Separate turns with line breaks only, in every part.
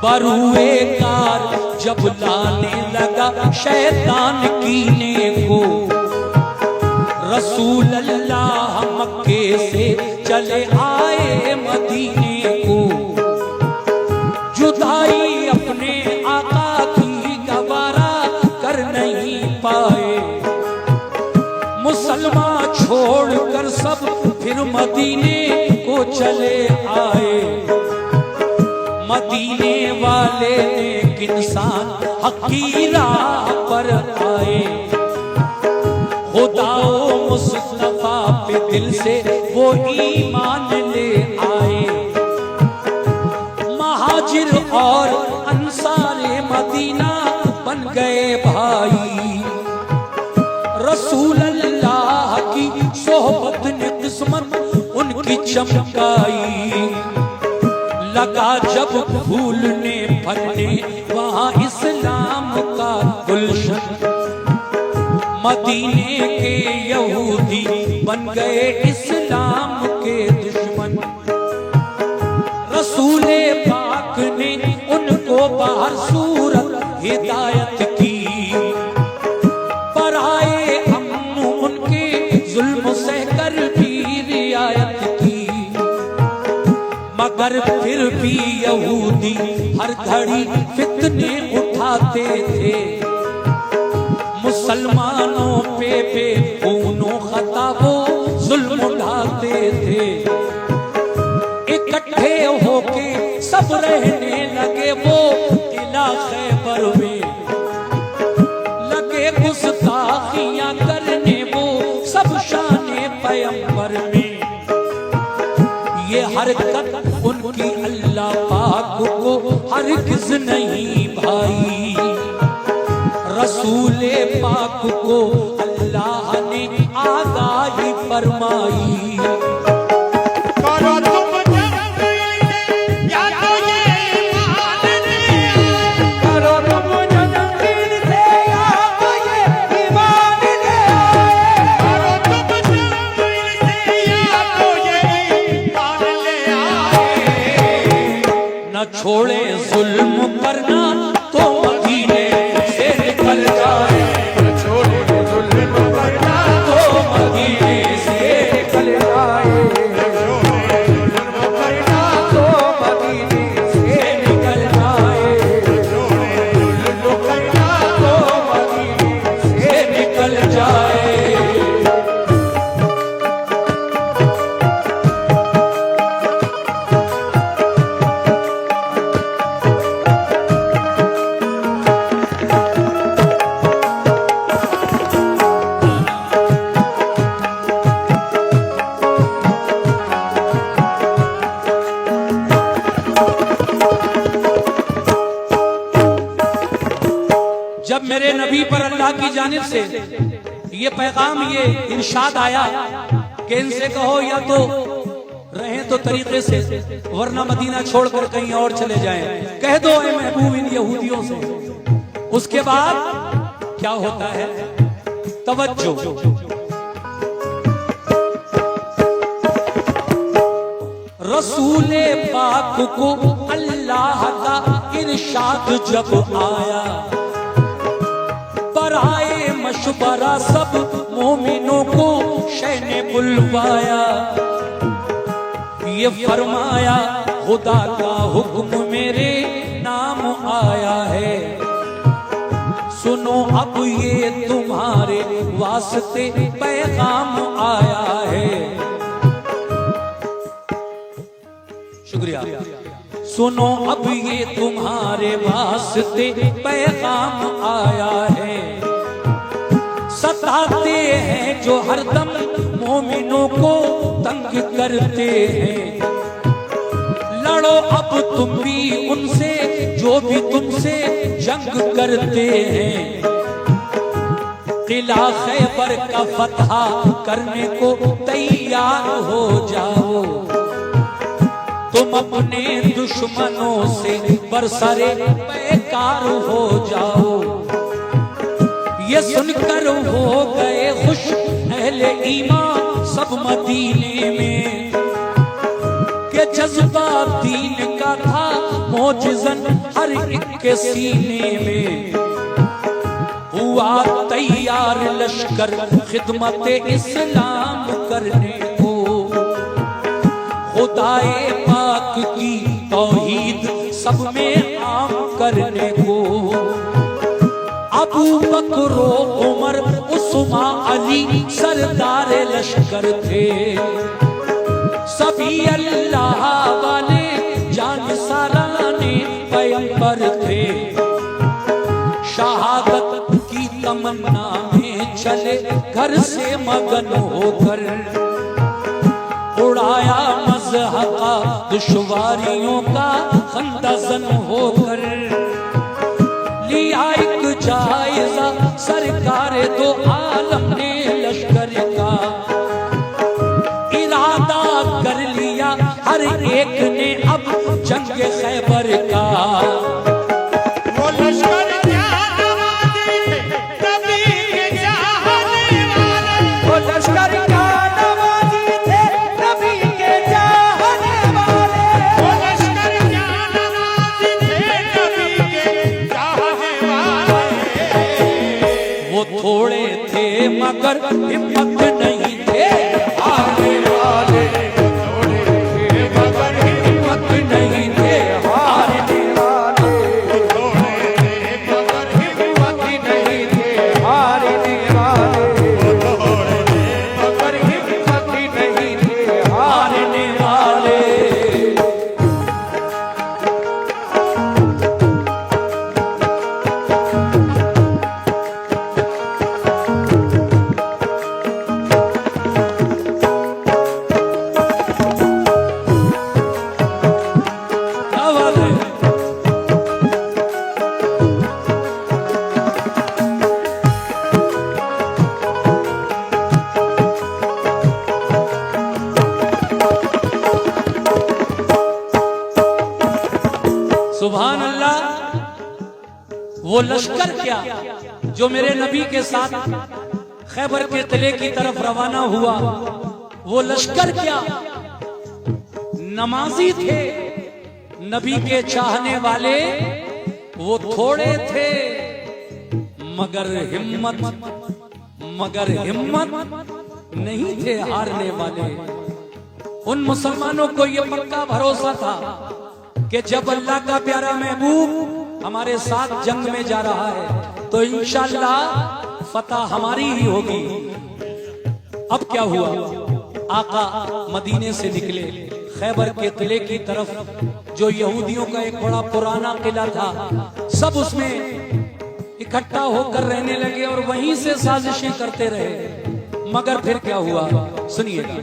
बरुए कार जब लाने लगा शैतान कीने को, रसूल अल्लाह मक्के से चले आए मदीने को। जुदाई अपने आका की गवारा कर नहीं पाए, मुसलमान छोड़कर सब फिर मदीने को चले आए। मदीने वाले नेक इंसान हक़ राह पर आए, खुदाओ मुस्तफा पे दिल से वो ईमान ले आए। महाजिर और अंसारे मदीना बन गए भाई, रसूल अल्लाह की सोहबत ने किस्मत उनकी चमकाई। लगा जब फूलने फलने वहाँ इस्लाम का गुलशन, मदीने के यहूदी बन गए इस्लाम के दुश्मन। रसूले पाक ने उनको बाहर सूरत हिदायत की, पर आए अम्मू उनके जुल्म सहकर भी रियायत की। मगर फिर भी यहूदी हर घड़ी फितने उठाते थे, मुसलमानों पे खूनो खता वो जुल्म ढाते थे। इकट्ठे होके सब रहने लगे वो किला खैबर में, लगे गुस्ताखियां करने वो सब शाने पैगंबर में। ये हरकत उनकी अल्लाह पाक को हरगिज़ नहीं भाई, रसूले पाक को अल्लाह ने आगाही फरमाई। न छोड़े जुल्म करना तो मदीने से निकल जाए, न छोड़े जुल्म करना तो मदीने से निकल जाए, न छोड़े जुल्म करना तो मदीने से निकल जाए, न छोड़े जुल्म करना तो मदीने से निकल जाए। जब मेरे नबी पर अल्लाह की जानिब से ये पैगाम, ये इरशाद आया कि इनसे कहो या तो रहें तो तरीके से, वरना मदीना छोड़कर कहीं और चले जाएं, कह दो ऐ महबूब इन यहूदियों से। उसके बाद क्या होता है, तवज्जो। रसूले पाक को अल्लाह का इरशाद जब आया, पर आए मशवरा सब मोमिनों को शह ने बुलवाया। ये फरमाया खुदा का हुक्म मेरे नाम आया है, सुनो अब ये तुम्हारे वास्ते पैगाम आया है। शुक्रिया। सुनो अब ये तुम्हारे वास्ते पैगाम आया है, सताते हैं जो हरदम मोमिनों को तंग करते हैं। लड़ो अब तुम भी उनसे जो भी तुमसे जंग करते हैं। किला खैबर का फतहा करने को तैयार हो जाओ, तुम अपने दुश्मनों से बरसरे बेकार हो जाओ। ये सुनकर हो गए खुश अहले ईमान सब मदीने में, कि जज्बा दीन का था मोजिज़न हर एक के सीने में। हुआ तैयार लश्कर खिदमत इस्लाम करने को, खुदाए पाक की तौहीद सब में आम करने को। अबू बकर उमर उस्मा अली सरदार लश्कर थे, सभी अल्लाह वाले जान साराने पैगंबर थे। शहादत की तमन्ना में चले घर से मगन होकर, उड़ाया मज़हक़ा दुश्वारियों का खंदज़न होकर। लिया एक जायज़ा सरकार दो आलम ने लश्कर का, इरादा कर लिया हर एक ने अब जंग खैबर का।
वो लश्कर क्या नवाज़ी थे नबी के चाहने वाले,
वो लश्कर क्या नवाज़ी थे नबी के चाहने वाले।
वो लश्कर क्या नवाज़ी थे नबी के चाहने वाले।
वो थोड़े थे मगर हिम्मत नहीं थे हारने वाले,
थोड़े थे मगर
हिम्मत नहीं थे हारने वाले,
थोड़े थे मगर हिम्मत
नहीं थे हारने वाले,
थोड़े थे
मगर हिम्मत नहीं थे
हारने वाले। क्या बात है? सुभान अल्लाह। वो लश्कर क्या जो मेरे नबी के साथ खैबर के किले की तरफ रवाना हुआ, वो लश्कर क्या नमाजी थे नबी के चाहने वाले। वो थोड़े थे मगर हिम्मत नहीं थे हारने वाले। उन मुसलमानों को यह पक्का भरोसा था कि जब अल्लाह का प्यारा महबूब हमारे साथ जंग में जा रहा है तो इंशाअल्लाह फतह हमारी ही होगी। अब क्या हुआ, आका मदीने से निकले खैबर के किले की तरफ, जो यहूदियों का एक बड़ा पुराना किला था, सब उसमें इकट्ठा होकर रहने लगे और वहीं से साजिशें करते रहे। मगर फिर क्या हुआ सुनिएगा।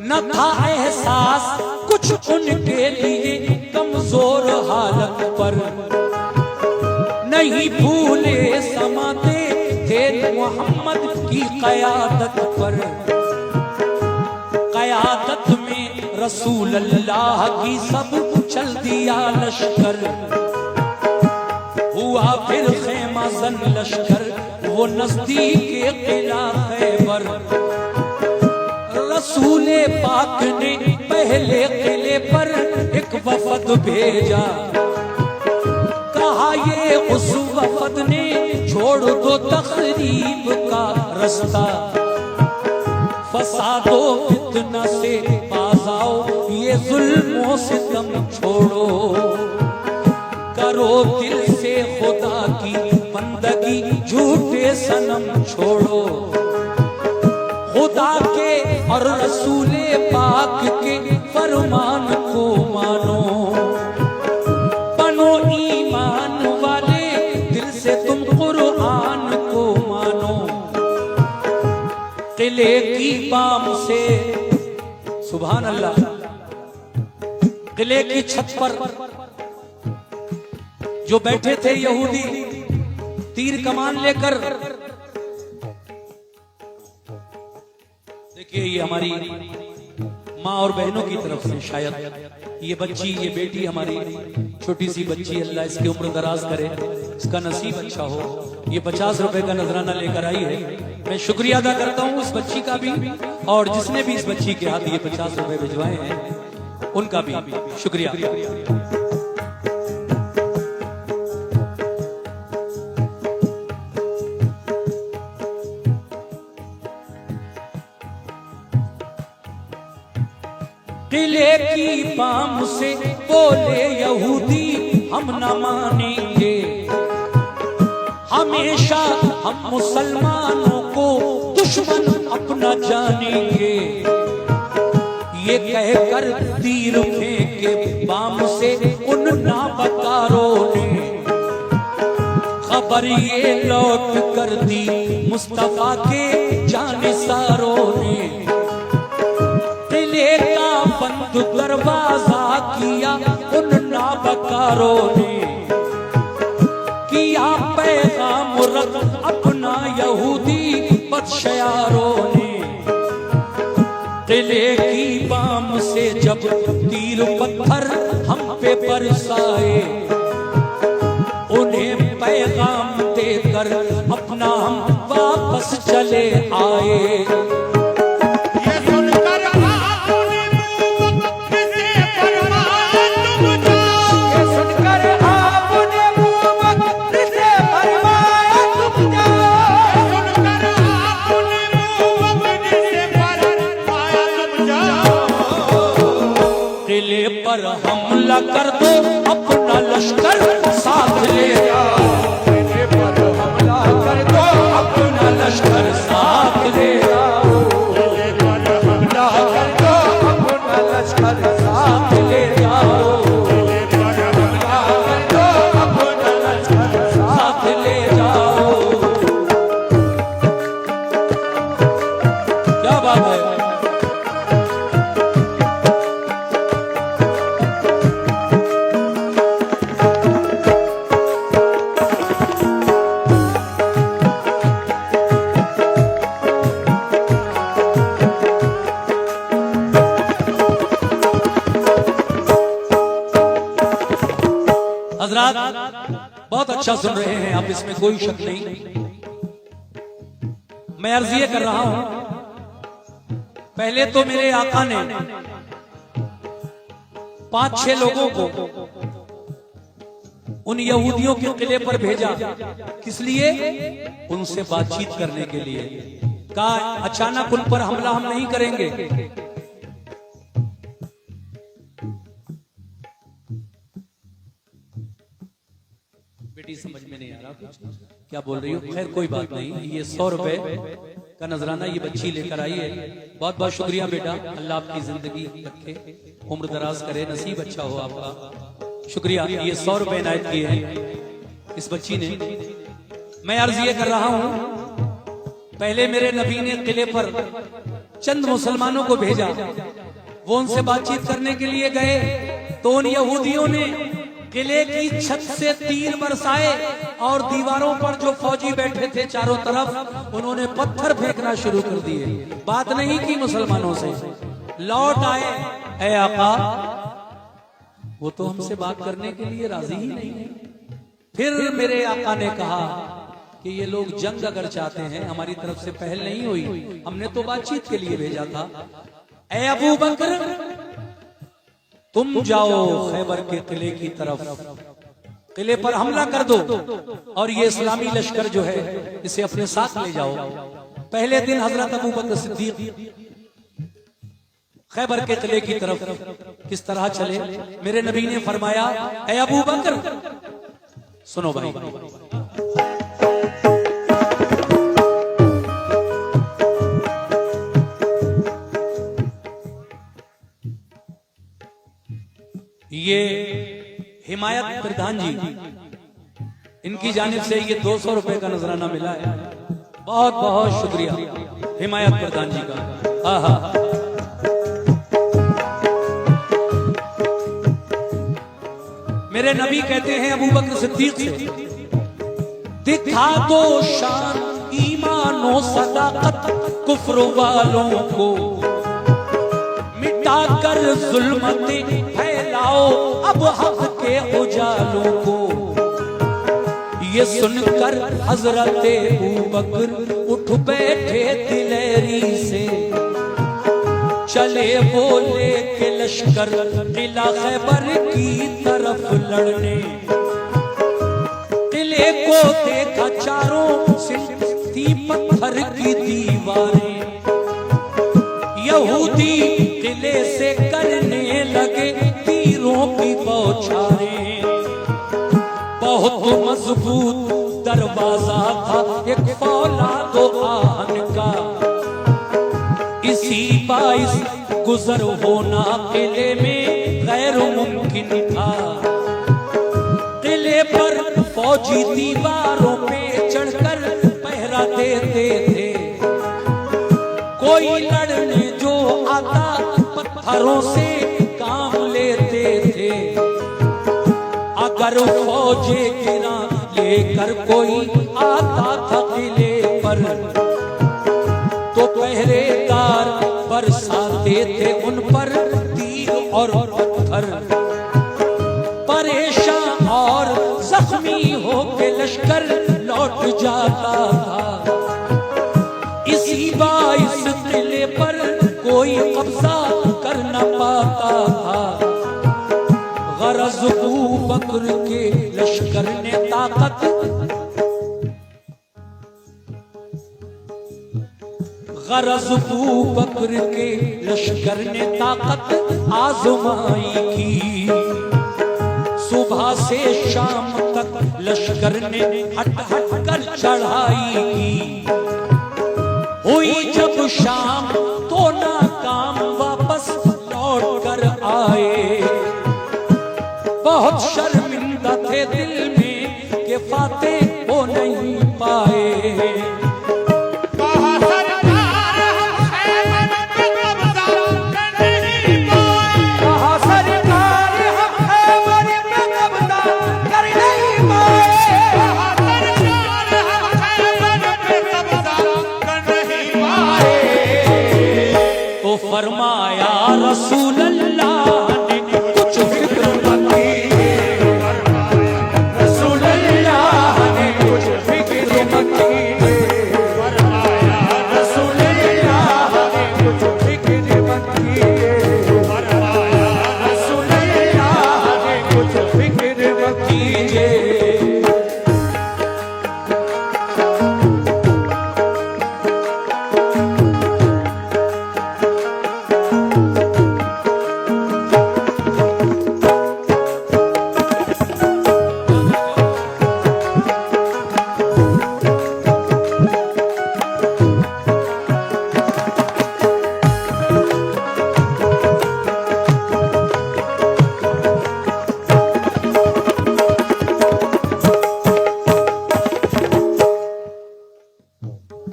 न था एहसास कुछ उनके लिए कमजोर हालत पर, नहीं भूले समाते थे मोहम्मद की क़यादत पर। क़यादत में रसूल अल्लाह की सब चल दिया लश्कर। हुआ फिर खेमा जन लश्कर वो नजदीक किला खैबर। रसूले पाक ने पहले किले पर एक वफद भेजा, कहा ये उस वफद ने छोड़ दो तखरीब का रास्ता। फसादो फितना से बाज आओ, ये जुल्मों से तुम छोड़ो। करो दिल से खुदा की बंदगी, झूठे सनम छोड़ो। खुदा के और रसूले पाक के फरमान को मानो। बनो ईमान वाले, दिल से तुम कुरान को मानो। किले की बाम से सुभान अल्लाह, किले की छत पर जो बैठे थे यहूदी तीर कमान लेकर, देखिए ये हमारी माँ और बहनों की तरफ से शायद ये बच्ची, ये बेटी हमारी छोटी सी बच्ची, अल्लाह इसकी उम्र दराज करे, इसका नसीब अच्छा हो। ये 50 रुपए का नजराना लेकर आई है। मैं शुक्रिया अदा करता हूँ उस बच्ची का भी, और जिसने भी इस बच्ची के हाथ ये 50 रुपए भिजवाए हैं उनका भी शुक्रिया। किले की पाम से बोले यहूदी हम न मानेंगे, हमेशा हम मुसलमानों को दुश्मन अपना जानेंगे। ये कहकर तीर फेंके बाम से उन नाबकारों ने, खबर ये लौट कर दी मुस्तफा के जानिसारों ने। किले का बंद दरवाजा किया उन नाबकारों ने, किया पैगाम रख अपना यहूदी बदशयारों ने। किले की बाम से जब तीर पत्थर हम पे बरसाए, उन्हें पैगाम देकर अपना हम वापस चले आए। पर हमला कर दो अपना लश्कर साथ ले आओ। पर हमला कर दो अपना लश्कर साथ ले आओ। पर हमला कर दो अपना लश्कर साथ ले आओ। पर हमला कर दो अपना लश्कर साथ ले जाओ। क्या बात है। बहुत अच्छा सुन रहे हैं आप, इसमें कोई शक नहीं। मैं अर्ज ये कर रहा हूं, पहले तो मेरे आका ने 5-6 लोगों को उन यहूदियों के किले पर भेजा। किस लिए? उनसे बातचीत करने के लिए। कहा अचानक उन पर हमला हम नहीं करेंगे, समझ में नहीं आ रहा कुछ क्या बोल रही हो। खैर कोई बात नहीं। ये 100 रुपए का नजराना ये बच्ची लेकर आई है। बहुत बहुत शुक्रिया बेटा, अल्लाह आपकी जिंदगी रखे, उम्र दराज करे, नसीब अच्छा हो आपका। शुक्रिया। ये 100 रुपए इनायत किए हैं इस बच्ची ने। मैं अर्ज ये कर रहा हूं, पहले मेरे नबी ने किले पर चंद मुसलमानों को भेजा, वो उनसे बातचीत करने के लिए गए तो उन यहूदियों ने किले की छत से तीर बरसाए और दीवारों पर जो फौजी बैठे थे चारों तरफ, उन्होंने पत्थर फेंकना शुरू कर दिए। बात नहीं की मुसलमानों से। लौट आए, ऐ आका वो तो हमसे बात करने के लिए राजी ही नहीं है। फिर मेरे आका ने कहा कि ये लोग जंग अगर चाहते हैं, हमारी तरफ से पहल नहीं हुई, हमने तो बातचीत के लिए भेजा था। ऐ अबू बकर तुम जाओ खैबर के किले की तरफ, किले पर हमला कर दो और ये इस्लामी लश्कर जो है इसे अपने साथ ले जाओ। पहले दिन हजरत अबू बकर सिद्दीक खैबर के किले की तरफ किस तरह चले, मेरे नबी ने फरमाया, ऐ अबू बकर सुनो भाई, ये हिमायत प्रधान जी, इनकी जानिब से ये 200 रुपए का नजराना मिला है। बहुत बहुत शुक्रिया हिमायत प्रधान जी का। आहा, मेरे नबी कहते हैं अबू बकर सिद्दीक से, दिखा दो शान ईमान और सदाकत कुफ्र वालों को, मिटाकर जुल्मतें फैलाओ अब हक के उजालों को। ये सुनकर हजरत अबू बकर उठ बैठे दिलेरी से, चले बोले के लश्कर किला खैबर की तरफ लड़ने। किले को देखा चारों सिंधी पत्थर की दीवारें, यहूदी किले से करने लगे तीरों की बौछारें। बहुत मजबूत दरवाजा था एक फौलादो आहन का, इसी बाइस गुजर होना किले में गैर मुमकिन था। किले पर फौजी दीवारों पे चढ़कर पहरा देते थे, कोई लड़ने जो आता पत्थरों से काम लेते थे। अगर फौजे गिरा लेकर कोई आता था किले पर, तो पहरेदार बरसाते थे उन पर तीर और पत्थर। परेशान और जख्मी होके लश्कर लौट जाता था। इसी बाइस किले पर कोई कब्जा कर न पाता था। गरज अबू बकर के लश्कर ने ताकत, गरज अबू बकर के लश्कर ने ताकत आजमाई की। सुबह से शाम तक लश्कर ने हट हट कर चढ़ाई की। हुई जब शाम तो नाकाम वापस लौट कर आए। बहुत शर्मिंदा थे दिल में कि फातेह हो नहीं पाए। तो फरमाया रसूल अल्लाह ने कुछ फिक्र मत कीजिए, रसूल अल्लाह ने कुछ फिक्र मत कीजिए, रसूल अल्लाह ने कुछ फिक्र मत कीजिए, रसूल अल्लाह ने कुछ फिक्र मत कीजिए।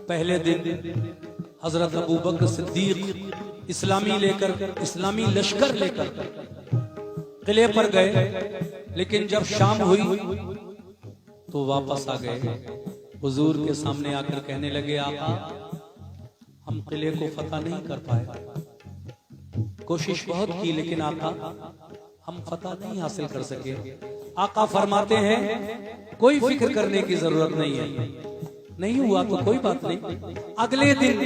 पहले दिन हजरत अबू बकर सिद्दीक इस्लामी लश्कर लेकर किले पर गए, लेकिन जब शाम हुई तो वापस आ गए। हुजूर के सामने आकर कहने लगे, आका हम किले को फतह नहीं कर पाए, कोशिश बहुत की लेकिन आका हम फतह नहीं हासिल कर सके। आका फरमाते हैं कोई फिक्र करने की जरूरत नहीं है, नहीं हुआ तो कोई बात नहीं। अगले दिन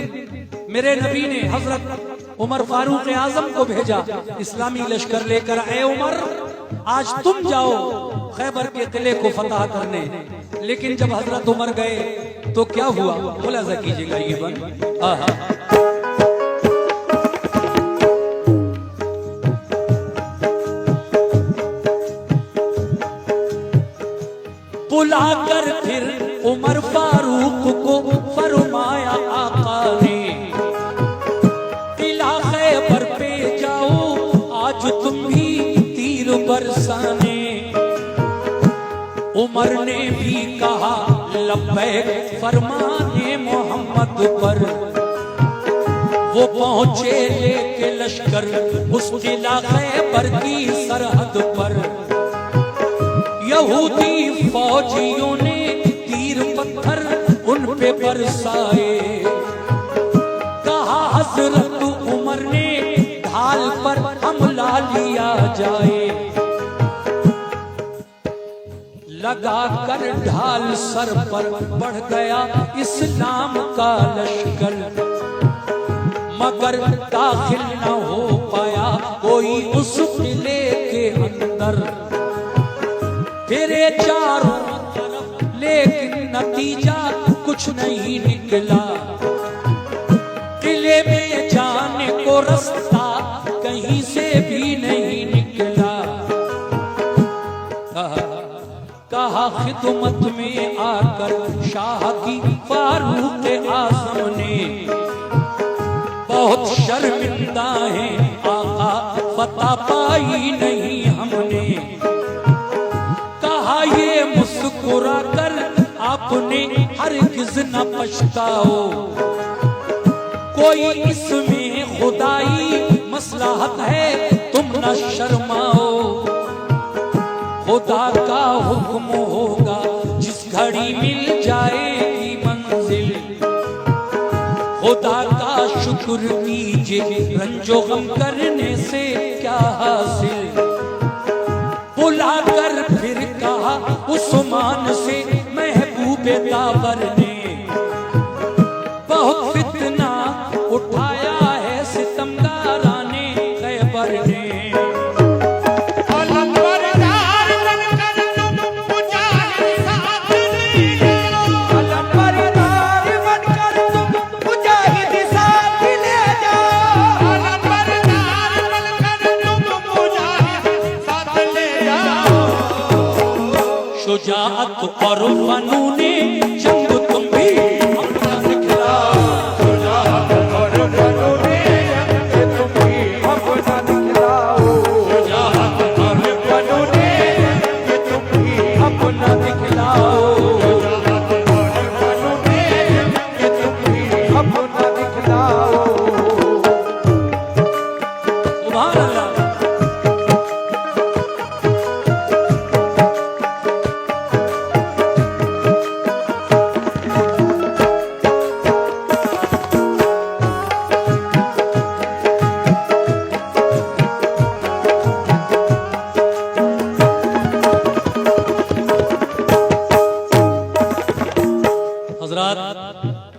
मेरे नबी ने हजरत उमर फारूक आजम को भेजा इस्लामी लश्कर लेकर, ए उमर आज तुम जाओ खैबर के किले को फतह करने। लेकिन जब हजरत उमर गए तो क्या हुआ, खुलासा कीजिएगा ये बन। बुलाकर फिर उमर फारूक को फरमाया आका ने, किला खैबर पे जाओ आज तुम भी तीर बरसाने। उमर ने भी कहा लब्बैक फरमाने मोहम्मद पर। वो पहुंचे लेके लश्कर उस किला खैबर की सरहद पर। यहूदी फौजियों ने तीर पत्थर उन पे बरसाए। कहा हजरत उमर ने ढाल पर हमला लिया जाए। लगा कर ढाल सर पर बढ़ गया इस्लाम का लश्कर, मगर दाखिल न हो पाया कोई उस किले के अंदर। फिरे चारों तरफ लेकिन नतीजा कुछ नहीं निकला, किले में जाने को रास्ता कहीं से भी नहीं निकला। कहा खिदमत में आकर शाह की फारूक आज़म ने, बहुत शर्मिंदा है आका पता पाई नहीं हमने। कहा ये मुस्कुरा कर आपने हरगिज़ न पछताओ, कोई इसमें खुदाई मसलहत है तुम न शर्माओ। खुदा का हुक्म होगा जिस घड़ी मिल जाएगी मंजिल, खुदा का शुक्र कीजिए रंजो गम करने से क्या हासिल। बुलाकर फिर कहा उस्मान से महबूबे दावर ने, बहुत फितना उठाया है सितमगाराने खैबर ने। शुजाअत और फनूने जंग तुम भी अपना दिखलाओ,
शुजाअत और फनूने जंग तुम भी अपना दिखलाओ, शुजाअत और फनूने जंग तुम भी
अपना दिखलाओ,
शुजाअत और फनूने जंग तुम भी अपना दिखलाओ।
सुभान अल्लाह।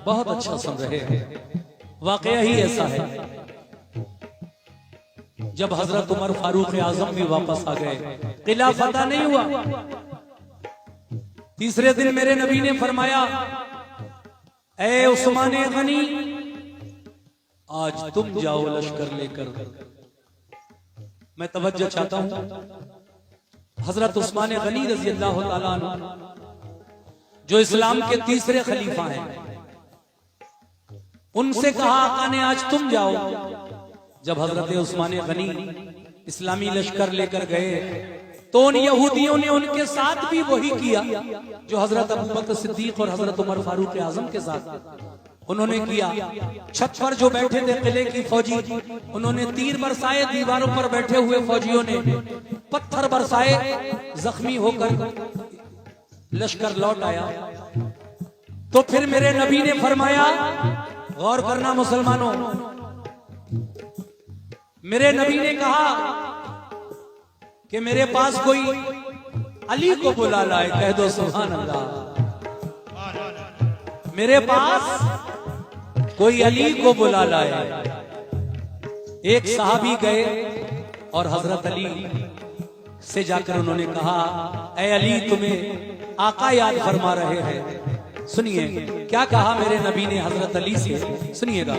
बहुत अच्छा सुन रहे हैं। वाकया ही ऐसा है, जब हजरत उमर फारूक आजम भी वापस आ गए, किला फतह नहीं हुआ। तीसरे दिन मेरे नबी ने फरमाया, ए उस्मान गनी, आज तुम जाओ लश्कर लेकर। मैं तवज्जो चाहता हूं, हजरत उस्मान गनी रजी अल्लाह तआला अन्हु जो इस्लाम के तीसरे खलीफा हैं, उनसे कहा आका ने आज तुम जाओ। जब हजरत उस्मान गनी इस्लामी लश्कर लेकर गए तो उन यहूदियों ने उनके साथ भी वही किया जो हजरत अबू बकर सिद्दीक और हजरत उमर फारूक आजम के साथ उन्होंने किया। छत पर जो बैठे थे किले की फौजी, उन्होंने तीर बरसाए, दीवारों पर बैठे हुए फौजियों ने पत्थर बरसाए, जख्मी होकर लश्कर लौट आया। तो फिर मेरे नबी ने फरमाया, गौर करना मुसलमानों, मेरे नबी ने कहा कि मेरे पास कोई अली को बुला लाए, कह दो सुभान अल्लाह। मेरे पास कोई अली को बुला लाए। एक सहाबी गए और हजरत अली से जाकर उन्होंने कहा, ऐ अली, तुम्हें आका याद फरमा रहे हैं। सुनिए क्या कहा मेरे नबी ने हजरत अली से, सुनिएगा।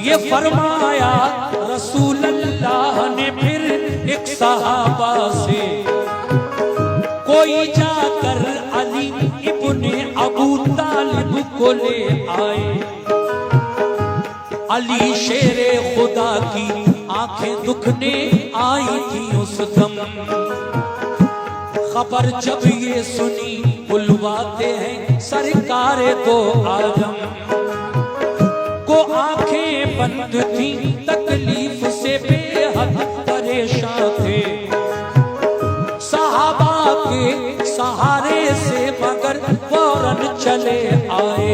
ये फरमाया रसूल अल्लाह ने फिर एक सहाबा से, कोई जाकर अली इब्ने अबू तालिब को ले आए। अली शेरे खुदा की आंखें दुखने आई थी उस दम, खबर जब ये सुनी बुलवाते हैं सरकार दो आलम को। आंखें बंद थी तकलीफ से बेहद परेशान थे, सहाबा के सहारे से मगर फौरन चले आए।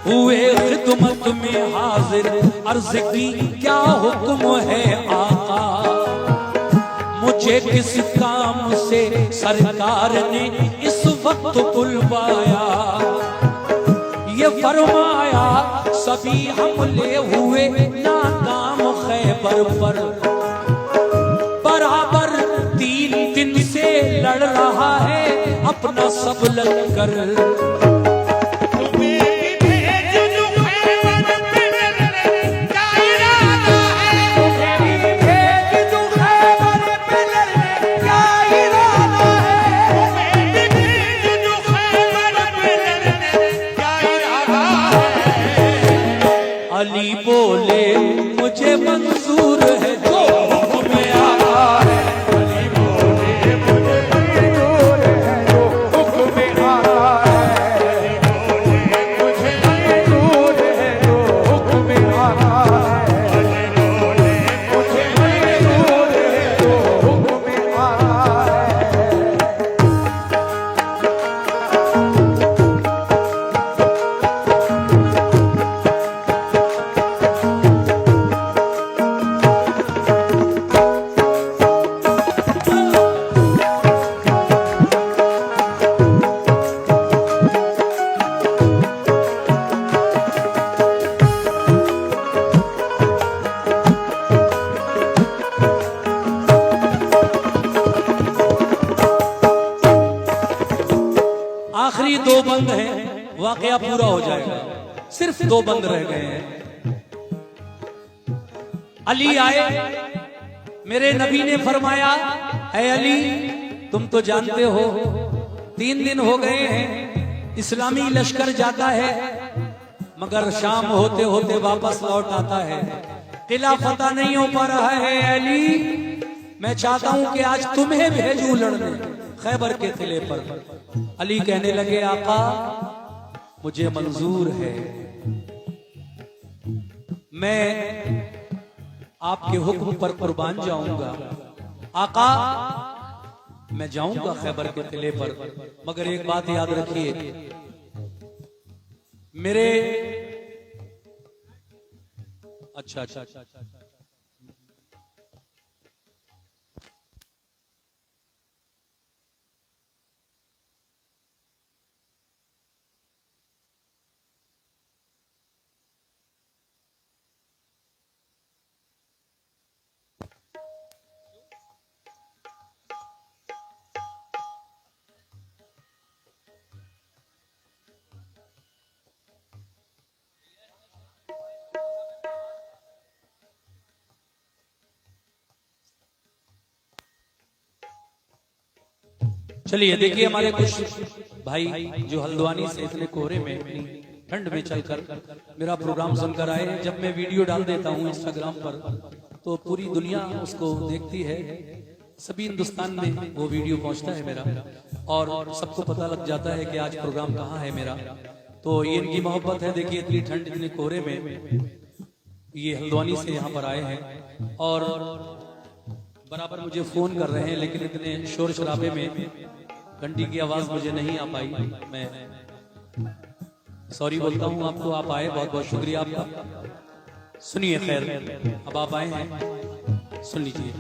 हुए खिदमत में हाजिर अर्ज की क्या हुक्म है आका, मुझे किस काम से सरकार ने इस वक्त बुलवाया। ये फरमाया सभी हमले हुए नाकाम खैबर पर, बराबर 3 दिन से लड़ रहा है अपना सब लश्कर। अली बोले मुझे मंजूर है जो हुक्म आका है।
अली बोले मुझे मंजूर है जो हुक्म आका है। अली बोले मुझे मंजूर है जो हुक्म आका है। अली बोले मुझे मंजूर है जो हुक्म आका है।
आखिरी 2 बंद हैं, वाकया पूरा हो जाएगा। सिर्फ 2 बंद रह गए हैं। अली आए, मेरे नबी ने फरमाया, है अली तुम तो जानते हो 3 दिन हो गए हैं इस्लामी लश्कर जाता है मगर शाम होते होते वापस लौट आता है, किला फतह नहीं हो पा रहा है। अली मैं चाहता हूं कि आज तुम्हें भेजूं लड़ने खैबर के किले पर। अली कहने लगे आका मुझे मंजूर है, मैं आपके हुक्म पर कुर्बान जाऊंगा। आका मैं जाऊंगा खैबर के किले पर, मगर एक बात याद रखिए मेरे अच्छा चलिए देखिए हमारे कुछ भाई जो हल्द्वानी से इतने कोहरे में ठंड में चलकर मेरा प्रोग्राम सुनकर आए हैं। जब मैं वीडियो डाल देता हूं इंस्टाग्राम पर तो पूरी दुनिया उसको देखती है, सभी हिंदुस्तान में वो वीडियो पहुंचता है मेरा और सबको पता लग जाता है कि आज प्रोग्राम कहाँ है मेरा। तो ये इनकी मोहब्बत है। देखिए इतनी ठंड इतने कोहरे में ये हल्द्वानी से यहाँ पर आए हैं और बराबर मुझे फोन कर रहे हैं, लेकिन इतने शोर शराबे में घंटी की आवाज मुझे नहीं आ पाई। मैं सॉरी बोलता हूँ आपको। आप आए, बहुत बहुत शुक्रिया आपका। सुनिए खैर, अब आप आए हैं, सुन लीजिए।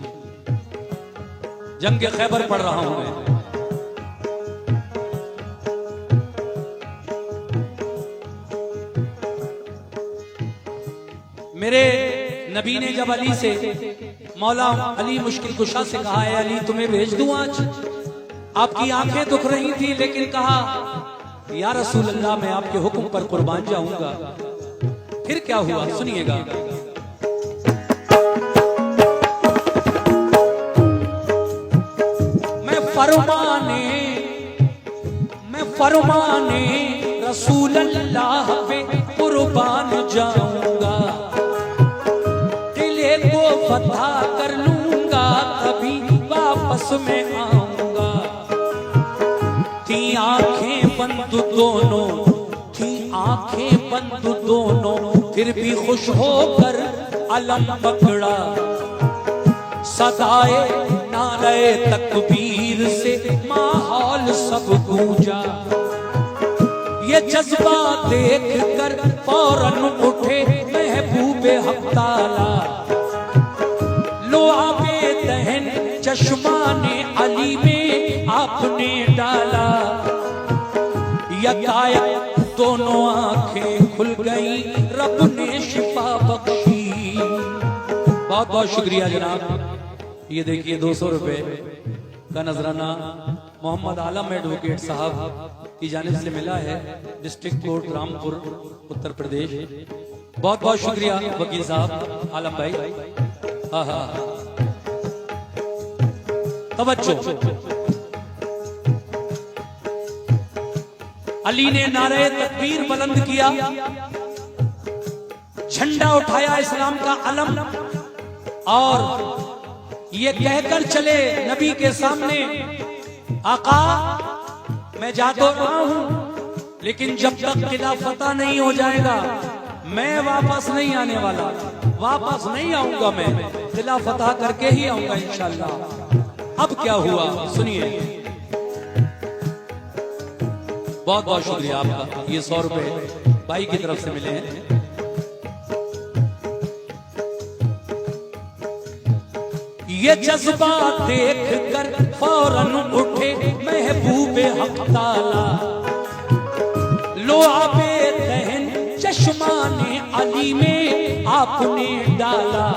जंग के खैबर पढ़ रहा हूं मैं। मेरे नबी ने जब अली से, मौला अली मुश्किल कुशा से कहा है अली तुम्हें भेज दूं आज, आपकी आंखें दुख रही थी लेकिन कहा या रसूल अल्लाह मैं आपके हुक्म पर कुर्बान जाऊंगा। फिर क्या हुआ सुनिएगा। मैं फरमाने रसूल अल्लाह पे कुर्बान जाऊंगा, किले को फतह कर लूंगा, कभी वापस में आऊंगा। थी आंखें बंद दोनों, थी आंखें बंद दोनों, फिर भी खुश होकर अलम पकड़ा। सदाए नारे तकबीर से माहौल सब गूंजा। ये जज्बा देख कर फौरन उठे महबूबे हक ताला, लो आबे दहन चश्मा ने अली में आपने डाला, यकायक दोनों आंखें खुल गई, रब ने शिफा बख्शी। बहुत बहुत शुक्रिया जनाब। ये देखिए 200 रुपए का नजराना मोहम्मद आलम एडवोकेट साहब की जानिब से मिला है, डिस्ट्रिक्ट कोर्ट रामपुर उत्तर प्रदेश। बहुत बहुत शुक्रिया वकील साहब आलम भाई। हाँ हाँ तवज्जो। अली ने नारे तकबीर बुलंद किया, झंडा उठाया इस्लाम का अलम, और ये कहकर चले नबी के सामने, आका मैं जा तो रहा हूं, लेकिन जब तक किला फतह नहीं हो जाएगा मैं वापस नहीं आने वाला, वापस नहीं आऊंगा, मैं किला फतह करके ही आऊंगा इंशाअल्लाह। अब क्या हुआ सुनिए। बहुत बहुत शुक्रिया आपका। ये 100 रुपए भाई की तरफ से मिले हैं। ये जज्बा देख कर फौरन उठे महबूबे हक ताला, लो आबे दहन चश्मा ने अली में आपने डाला,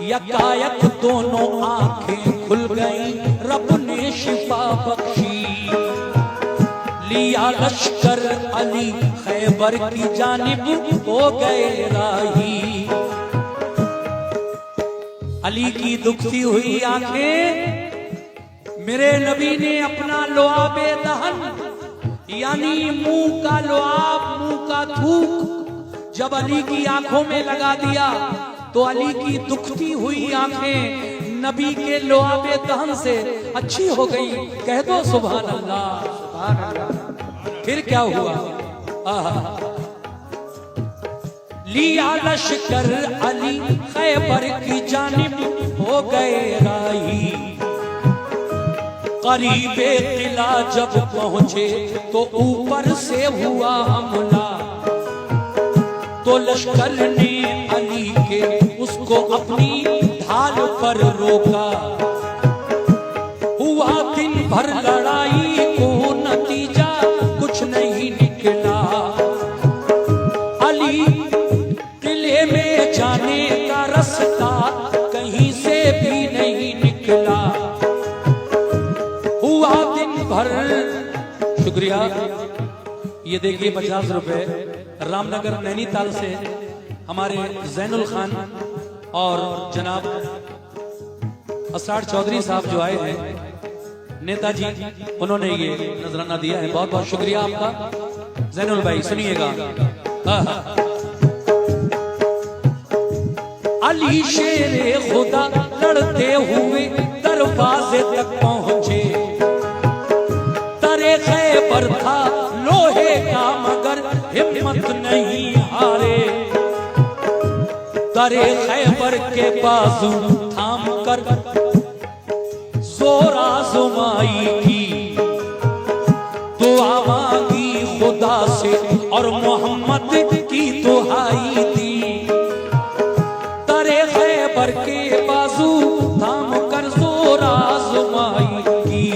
यकायक दोनों आंखें खुल गई, रब ने शिफा बख्शी। लिया लश्कर अली खैबर की जानिब हो गए राही, अली की दुखती हुई आंखें मेरे नबी ने अपना लुआबे दहन यानी मुंह का लुआब, मुंह का थूक जब अली की आंखों में लगा दिया तो अली की दुखती हुई आंखें नबी के लुआबे दहन से अच्छी हो गई। कह दो सुभान अल्लाह, सुभान अल्लाह। फिर क्या हुआ? लिया लश्कर अली खैबर की जानिब हो गए राही, करीबे किला जब पहुंचे तो ऊपर से हुआ हमला, तो लश्कर ने अली के उसको अपनी ढाल पर रोका, हुआ दिन भर लड़ाई को नतीजा कुछ नहीं निकला, अली किले में जाने का रास्ता कहीं से भी नहीं निकला, हुआ दिन भर। शुक्रिया। ये देखिए 50 रुपए रामनगर नैनीताल से हमारे जैनुल खान और जनाब असरार चौधरी साहब जो आए हैं नेताजी, उन्होंने ये नजराना दिया है। बहुत बहुत शुक्रिया आपका जैनुल भाई। सुनिएगा। अली शेरे खुदा लड़ते हुए दरवाजे तक पहुंचे, तरे खैबर था लोहे का मगर हिम्मत नहीं हारे, तरे खैबर के बाजू थाम कर जोर आजमाई की, दुआ मांगी खुदा से और मोहम्मद की दुहाई दी, तरे खैबर के बाजू थाम कर जोर आजमाई की,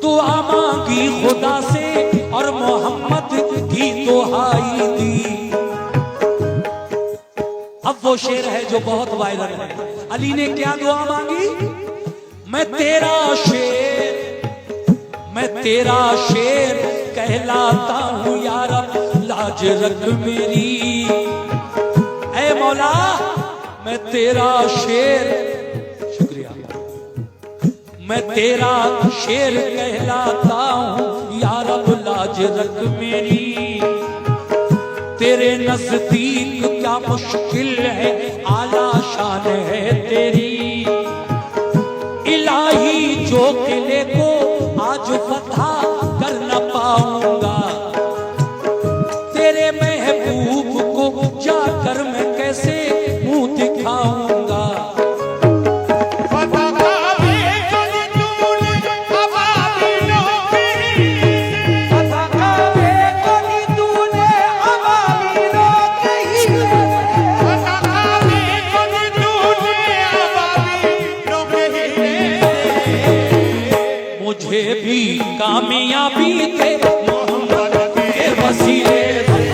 दुआ मांगी खुदा से और मोहम्मद की दुहाई दी। अब वो शेर है जो बहुत वायरल है। अली ने क्या दुआ मांगी? मैं तेरा शेर कहलाता हूँ या रब, लाज रख मेरी। ऐ मौला मैं तेरा शेर, शुक्रिया, मैं तेरा शेर कहलाता हूँ या रब, लाज रख मेरी। तेरे नजदीक क्या मुश्किल है, आला शान है तेरी। इलाही जो किले को आज फतह कर न पाऊंगा, तेरे महबूब को जाकर मैं कैसे मुंह दिखाऊंगा।
फतह भी तूने अबाबिलों की
कामयाबी थे मोहम्मद के वसीले से,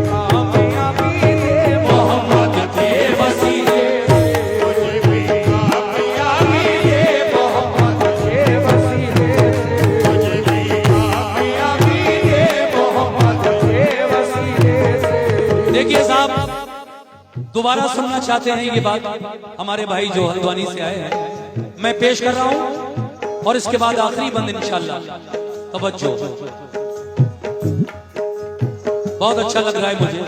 कामयाबी दे
मोहम्मद के वसीले से,
मुझे भी कामयाबी दे मोहम्मद के वसीले से, मुझे भी कामयाबी दे मोहम्मद के वसीले से।
देखिए साहब, दोबारा सुनना चाहते हैं ये बात हमारे भाई जो हल्द्वानी से आए हैं, मैं पेश कर रहा हूं और इसके बाद आखिरी बंद इंशाल्लाह। तवज्जो, बहुत अच्छा लग रहा है मुझे,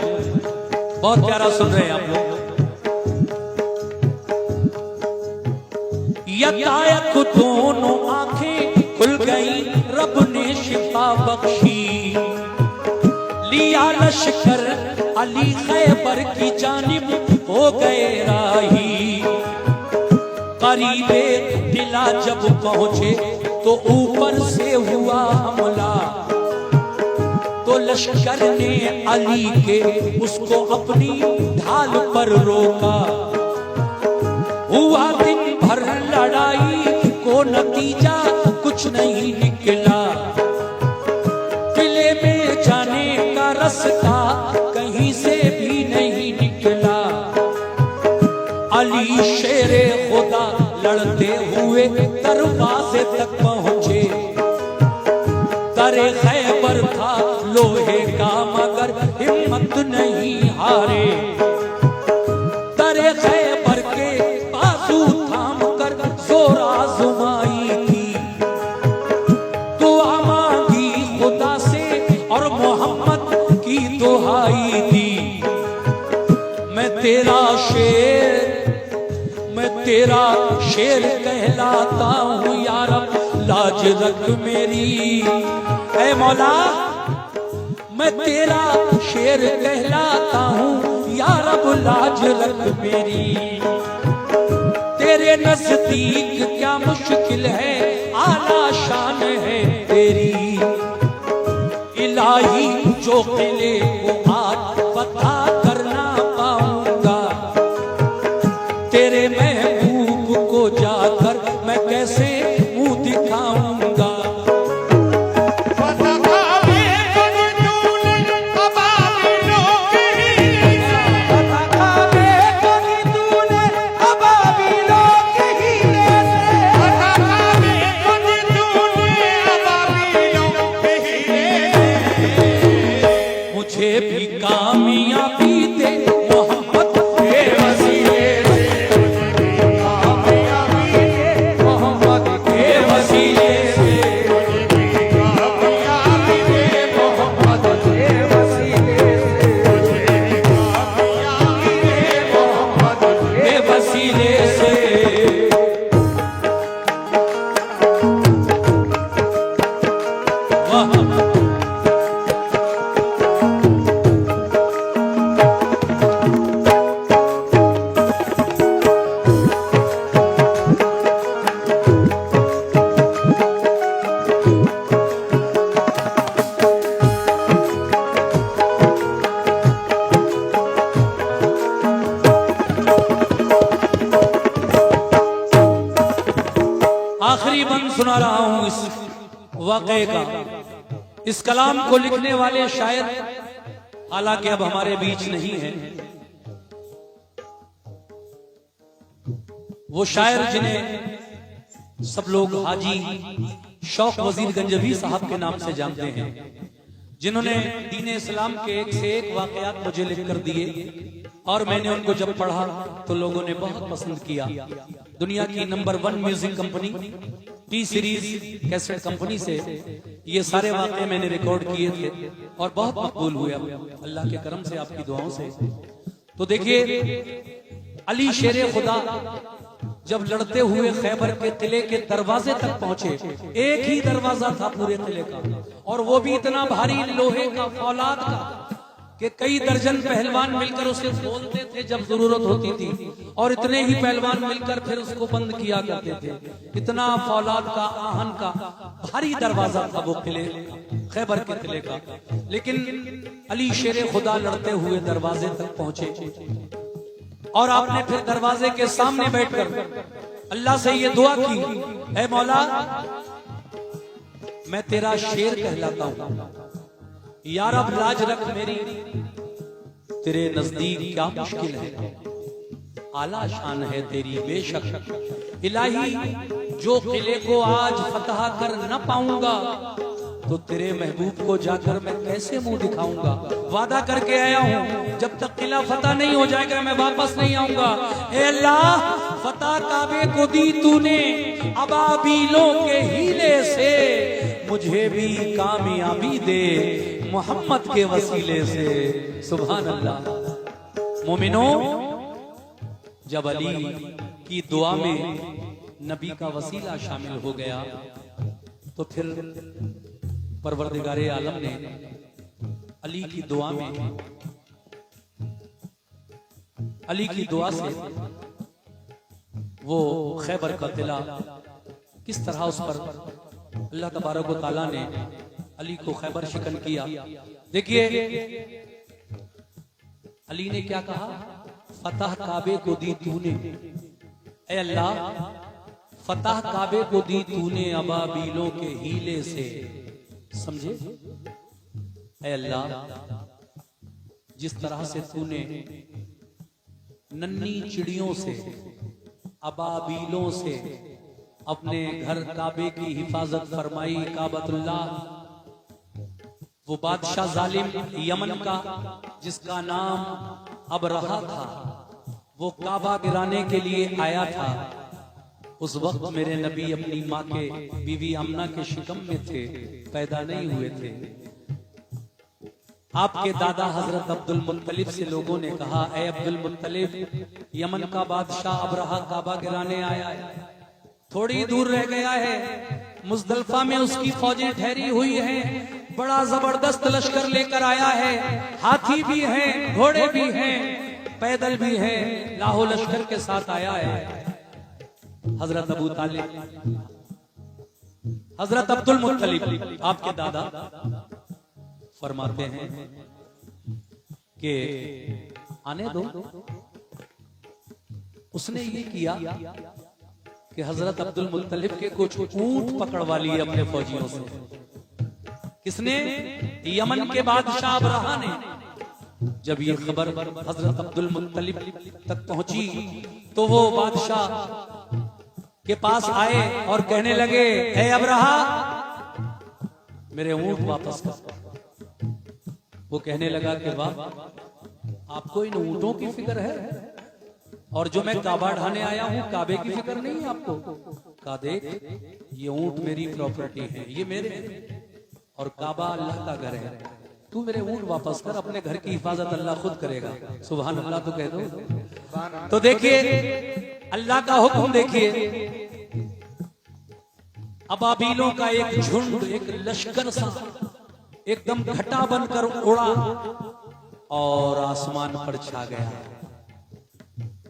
बहुत प्यारा सुन रहे हैं आप लोग। यकायक दोनों आंखें खुल गई, रब ने शिफा बख्शी, लिया लश्कर अली खैबर की जानिब हो गए राही। करीबे दिला जब पहुंचे तो ऊपर से हुआ हमला, तो लश्कर ने अली के उसको अपनी ढाल पर रोका। हुआ दिन भर लड़ाई को नतीजा कुछ नहीं निकला, किले में जाने का रास्ता कहीं से भी नहीं निकला। अली शेरे खुदा लड़ते हुए दरवाजे तक पहुंचे, दरे खैबर था लोहे का मगर हिम्मत नहीं हारे। दरे खैबर के बाजू थाम कर जोर आजमाई थी, दुआ मांगी खुदा से और मोहम्मद की दुहाई दी। मैं तेरा शेर कहलाता हूँ या रब, लाज रख मेरी। ऐ मौला, मैं तेरा शेर कहलाता हूँ या रब, लाज रख मेरी। तेरे नजदीक क्या मुश्किल है, आला शान है तेरी। इलाही जो किले को आज पता करना पाऊंगा, तेरे महबूब को जाकर मैं कैसे मुंह दिखाऊंगा। मुझे भी कामयाबी दे मोहम्मद के वसीले से,
कामयाबी दे मोहम्मद
के वसीले से,
कामयाबी दे मोहम्मद के वसीले से, कामयाबी दे मोहम्मद
के वसीले से। वाह, आखिरी बंद सुना रहा हूं इस वाक़े का। इस कलाम को लिखने वाले शायर हालांकि अब हमारे बीच नहीं है, वो शायर जिन्हें सब लोग हाजी शौक वजीर गंजवी साहब के नाम से जानते हैं, जिन्होंने दीन इस्लाम के एक से एक वाकयात मुझे लिखकर दिए और मैंने उनको जब पढ़ा तो लोगों ने बहुत पसंद किया। दुनिया की number 1 music company T series cassette company से ये सारे वाक़े मैंने रिकॉर्ड किए थे और बहुत मकबूल हुए अल्लाह के करम से, आपकी दुआओं से। तो देखिए, अली शेरे खुदा जब लड़ते हुए खैबर के किले के दरवाजे तक पहुंचे, एक ही दरवाजा था पूरे किले का और वो भी इतना भारी लोहे का फौलाद का कि कई दर्जन पहलवान मिलकर उसे खोलते थे जब जरूरत होती थी और इतने ही पहलवान मिलकर फिर उसको बंद किया करते थे। इतना फौलाद का, आहन का भारी दरवाजा था वो किले, खैबर के किले का। लेकिन अली शेरे खुदा लड़ते हुए दरवाजे तक पहुंचे और आपने फिर दरवाजे के सामने बैठकर अल्लाह से ये दुआ की, ऐ मौला मैं तेरा शेर कहलाता हूं। यार अब लाज रख मेरी, तेरे नजदीक क्या मुश्किल है, आला शान है तेरी बेशक। इलाही जो किले को आज फतह कर न पाऊंगा, तो तेरे महबूब को जाकर मैं कैसे मुंह दिखाऊंगा। वादा करके आया हूं, जब तक किला फतह नहीं हो जाएगा मैं वापस नहीं आऊंगा। ए अल्लाह, फतह काबे को दी तूने अबाबीलों के हीले से, मुझे भी कामयाबी दे मोहम्मद के वसीले से। सुभान अल्लाह। मोमिनो, जब अली की दुआ में नबी का वसीला शामिल हो गया, तो फिर परवरदिगारे आलम ने अली की दुआ में, अली की दुआ से वो खैबर का किला किस तरह उस पर अल्लाह तबारक व तआला ने अली को खैबर शिकन किया। देखिए अली ने क्या कहा, फतह काबे को दी तूने, ऐ अल्लाह फतह काबे को दी तूने अबाबीलों के हीले से। समझे, ऐ अल्लाह जिस तरह से तूने नन्ही चिड़ियों से, अबाबीलों से अपने घर काबे की हिफाजत फरमाई। काबतुल्लाह, वो बादशाह जालिम यमन का जिसका नाम अब रहा था, वो काबा गिराने के लिए आया था। उस वक्त मेरे नबी अपनी माँ के बीवी आमना के शिकम में थे, पैदा नहीं हुए थे। आपके दादा हजरत अब्दुल मुत्तलिब से लोगों ने कहा, ऐ अब्दुल मुत्तलिब, यमन का बादशाह अबरहा काबा गिराने आया है, थोड़ी दूर रह गया है, मुजदलफा में उसकी फौजें ठहरी हुई हैं, बड़ा जबरदस्त लश्कर लेकर आया है, हाथी भी हैं, घोड़े भी हैं, पैदल भी हैं, लाहो लश्कर के साथ आया है। हजरत अबू तालिब, हजरत अब्दुल मुत्तलिब आपके दादा फरमाते हैं कि आने दो। उसने ये किया कि हजरत अब्दुल मुत्तलिब के कुछ ऊंट पकड़वा लिए अपने फौजियों से। किसने? यमन के बादशाह अबरहा ने। जब ये खबर हजरत अब्दुल मुत्तलिब तक पहुंची तो वो बादशाह के पास आए और कहने लगे, हे अबरहा, मेरे ऊंट वापस कर। वो कहने लगा कि वाह, आपको इन ऊंटों की फिक्र है, और जो मैं काबा ढाने आया हूं काबे की फिक्र नहीं है आपको। कहा, देख ये ऊंट मेरी प्रॉपर्टी है, ये मेरे हैं, और काबा अल्लाह का घर है। तू मेरे ऊंट वापस कर, अपने घर की हिफाजत अल्लाह खुद करेगा। सुभान अल्लाह तो कह दो। तो देखिए अल्लाह का हुक्म, देखिए अबाबीलों का एक झुंड, एक लश्कर सा एकदम घटा बनकर उड़ा और आसमान पर छा गया।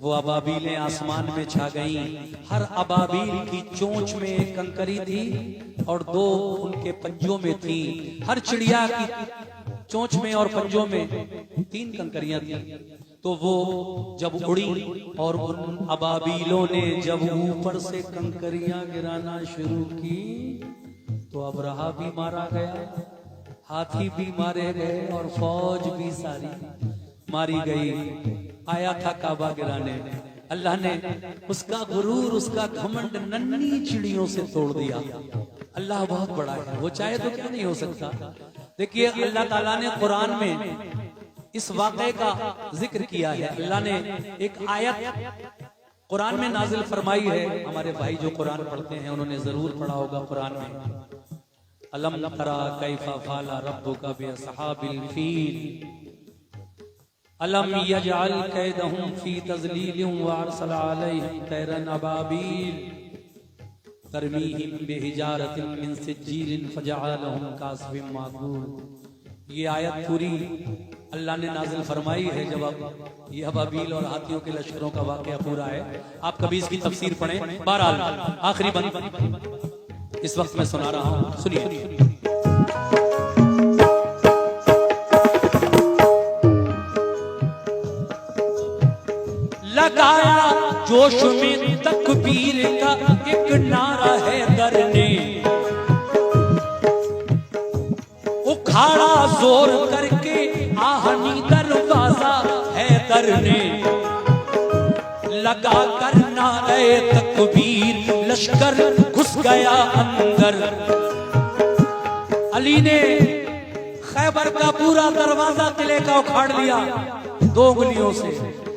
वो अबाबीलें आसमान में छा गईं। हर अबाबील की चोंच में एक कंकरी थी और दो उनके पंजों में थी। हर चिड़िया की चोंच में और पंजों में 3 कंकरियां थी। तो वो जब उड़ी और उन अबाबीलों ने जब ऊपर से कंकरियां गिराना शुरू की, तो अबरहा भी मारा गया, हाथी भी मारे गए और फौज भी सारी मारी गई। आया था काबा गिराने, अल्लाह ने उसका गुरूर, उसका घमंड नन्ही चिड़ियों से तोड़ दिया। अल्लाह बहुत बड़ा है, वो चाहे तो क्या नहीं हो सकता। देखिए अल्लाह ताला ने कुरान में इस वाक़े का जिक्र किया है। अल्लाह ने एक आयत कुरान में नाजिल फरमाई है। हमारे भाई जो कुरान पढ़ते हैं उन्होंने जरूर पढ़ा होगा कुरान में, अलम तरा कैफा फाला रब्बुका बिअस्हाबिल फील अलम यजअल कैदहुम फी तज़लीलिन व अरसल अलैहिम तैरन अबाबील तरमीहिम बिहिजारतिन मिन सिज्जीलिन फजअलहुम कास्फिन माकूल। ये आयत पूरी अल्लाह ने नाजिल फरमाई है जब अब ये अबाबील और हाथियों के लश्करों का वाकया पूरा है। आप कभी इसकी तफसीर पढ़ें। बहरहाल आखिरी बंद इस वक्त मैं सुना रहा हूं, सुनिए। लगाया जोश में तकबीर का एक नारा है दर ने, झाड़ा जोर करके आहनी दरवाजा हैदर ने लगा कर नारे तकबीर, लश्कर घुस गया अंदर। अली ने खैबर का पूरा दरवाजा किले का उखाड़ लिया 2 उंगलियों से,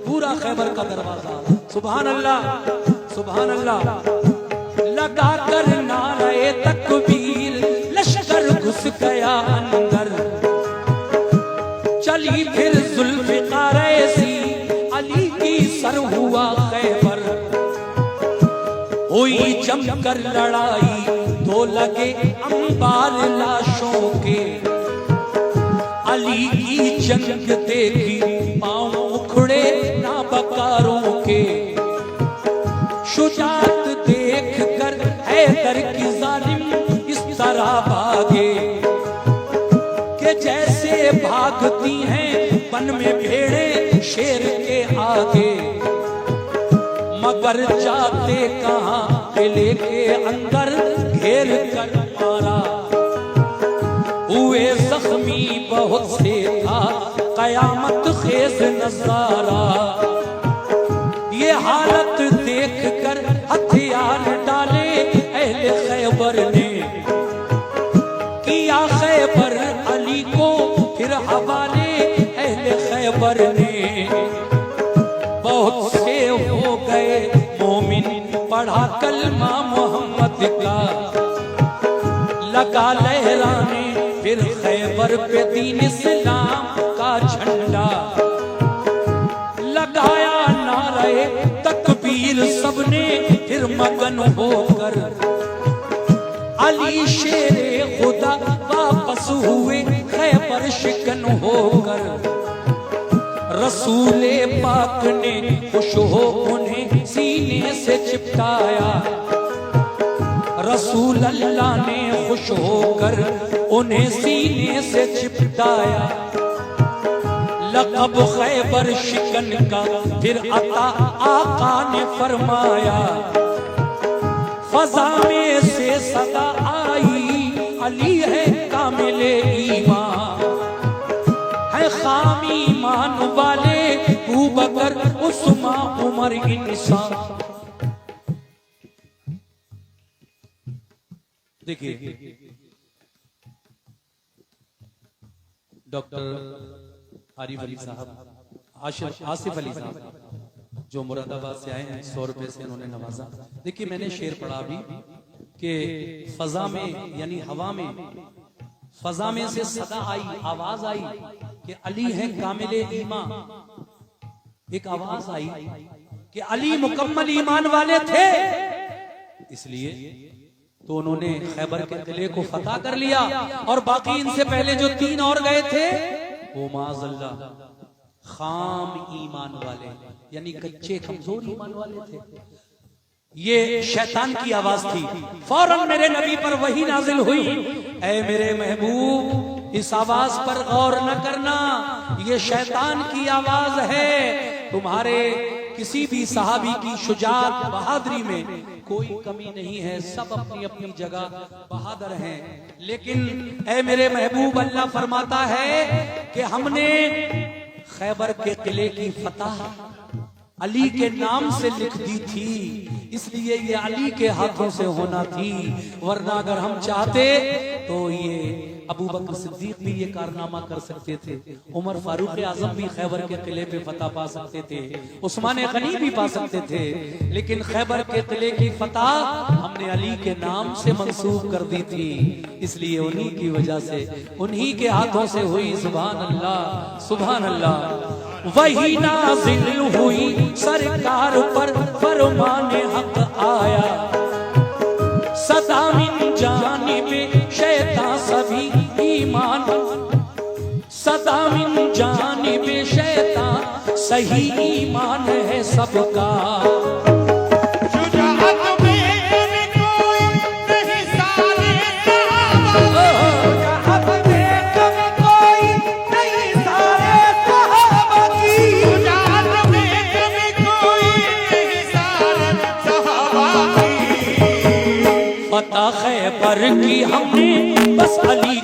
पूरा खैबर का दरवाजा। सुभान अल्लाह, सुभान अल्लाह। लगा कर नारे तकबीर, लश्कर घुस गया अंदर। चली फिर जुल्फ़िकार ऐसी, अली की सर हुआ खैबर। हुई जमकर लड़ाई तो लगे अंबार लाशों के। अली की जंग देखी पांव उखड़े नाबकारों के। शुजात देख कर हैदर की जालिम इस तरह भागे कि जैसे भागती हैं वन में भेड़ें शेर के आगे। मगर जाते कहां किले के अंदर घेर कर मारा। हुए जख्मी बहुत से था कयामत खेज नजारा। ये हालत देख कर हथियार डाले अहले खैबर ने। किया खैबर अली को फिर हवाले अहले खैबर ने। बहुत से हो गए मोमिन पढ़ा कलमा मोहम्मद का। लगा लहराने फिर खैबर पे दीन इस्लाम का झंडा। लगाया नारे तकबीर सबने फिर मगन होकर। अली शेरे खुदा वापस हुए खैबर शिकन होकर। रसूले पाक ने खुश हो उन्हें सीने से चिपकाया। रसूल अल्लाह ने खुश होकर उन्हें सीने से चिपकाया। लक़ब खैबर शिकन का फिर अता आका ने फरमाया। फजा में से सदा आई अली है कामिले ईमान। है खाम ईमान वाले अबू बकर उस्मान उमर इंसान। देखिए डॉक्टर आरिफ अली साहब, आसिफ अली साहब जो मुरादाबाद से आए हैं, 100 रुपए से उन्होंने नवाजा। देखिए मैंने शेर पढ़ा अभी कि फजा में यानी हवा में, फजा में से सदा आई आवाज आई कि अली है कामिले ईमान। एक आवाज आई कि अली मुकम्मल ईमान वाले थे, इसलिए तो उन्होंने खैबर के किले को फतह कर लिया। और बाकी इनसे पहले जो 3 और गए थे वो माज़अल्लाह खाम ईमान वाले यानी कच्चे कमजोर ईमान वाले थे। ये शैतान की आवाज थी। फौरन मेरे नबी पर वही नाजिल हुई, ऐ मेरे महबूब इस आवाज पर गौर न करना, ये शैतान की आवाज है। तुम्हारे किसी भी सहाबी की शुजाअत बहादुरी में कोई कमी नहीं है, सब अपनी अपनी जगह बहादुर हैं। लेकिन ऐ मेरे महबूब अल्लाह फरमाता है कि हमने खैबर के किले की फतह अली के नाम से लिख दी थी, इसलिए ये अली के हाथों से होना थी। वरना अगर हम चाहते तो ये अबू बकर सिद्दीक भी ये कारनामा कर सकते थे, उमर फारूक आजम भी खैबर के किले पे फतह पा सकते थे, उस्मान गनी भी पा सकते थे। लेकिन खैबर के किले की फतह हमने अली के नाम से मंसूब कर दी थी, इसलिए उन्हीं की वजह से, उन्हीं के हाथों से हुई। सुभान अल्लाह, सुभान अल्लाह। वही नाज़िल हुई सरकार पर फरमाने हक आया। सदा मिन जानिबे शैतान सभी ईमान, सदा मिन जानिबे शैतान सही ईमान है सबका। फतह खैबर की हमने बस अली